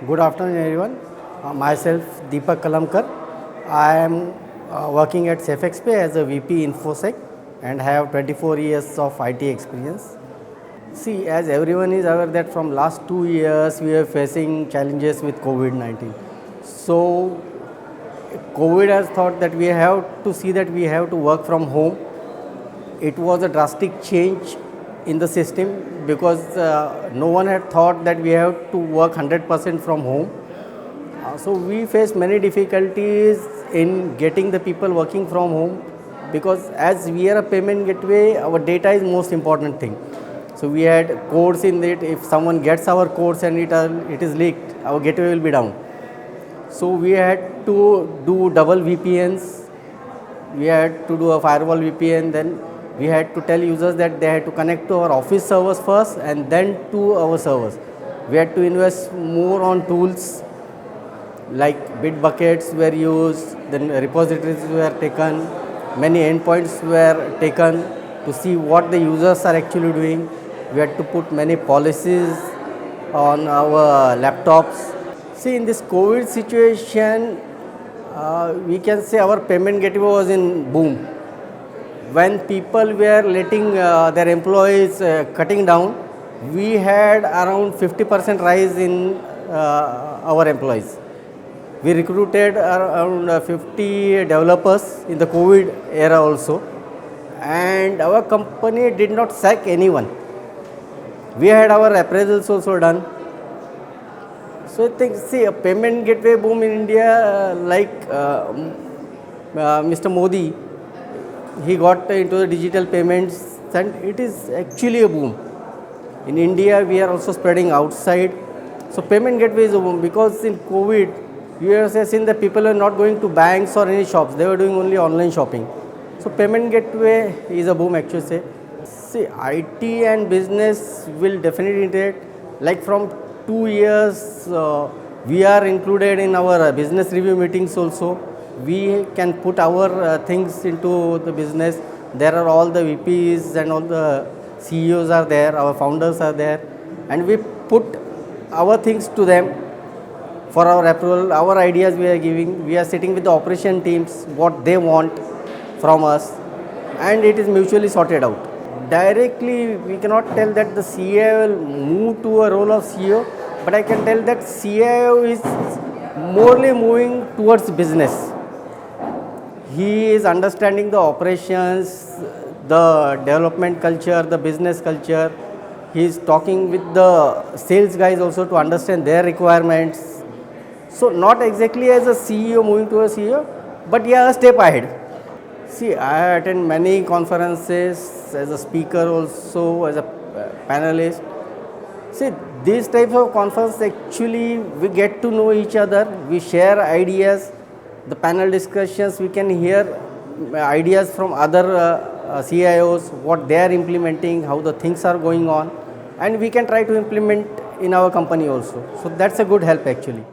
Good afternoon, everyone. Myself, Deepak Kalamkar. I am working at SafeXP as a VP InfoSec and have 24 years of IT experience. See, as everyone is aware that from last 2 years we are facing challenges with COVID-19. So, COVID has thought that we have to see that we have to work from home. It was a drastic change in the system because no one had thought that we have to work 100% from home. So we faced many difficulties in getting the people working from home because as we are a payment gateway, our data is most important thing. So we had codes in it. If someone gets our codes and it is leaked, our gateway will be down. So we had to do double VPNs. We had to do a firewall VPN. Then we had to tell users that they had to connect to our office servers first and then to our servers. We had to invest more on tools like Bitbuckets were used, then repositories were taken, many endpoints were taken to see what the users are actually doing. We had to put many policies on our laptops. See, in this COVID situation, we can say our payment gateway was in boom. When people were letting their employees cutting down, we had around 50% rise in our employees. We recruited around 50 developers in the COVID era also, and our company did not sack anyone. We had our appraisals also done. So I think, see, a payment gateway boom in India, Mr. Modi, he got into the digital payments and it is actually a boom. In India, we are also spreading outside. So payment gateway is a boom because in COVID, you have seen that people are not going to banks or any shops. They were doing only online shopping. So payment gateway is a boom actually. See, IT and business will definitely integrate. Like from 2 years, we are included in our business review meetings also. We can put our things into the business. There are all the VPs and all the CEOs are there, our founders are there, and we put our things to them for our approval, our ideas we are giving. We are sitting with the operation teams, what they want from us, and it is mutually sorted out. Directly, we cannot tell that the CIO will move to a role of CEO, but I can tell that CIO is morely moving towards business. He is understanding the operations, the development culture, the business culture. He is talking with the sales guys also to understand their requirements. So not exactly as a CEO moving to a CEO, but yeah, a step ahead. See, I attend many conferences as a speaker also, as a panelist. See, these types of conferences actually we get to know each other, we share ideas. The panel discussions, we can hear ideas from other CIOs, what they are implementing, how the things are going on, and we can try to implement in our company also. So that's a good help actually.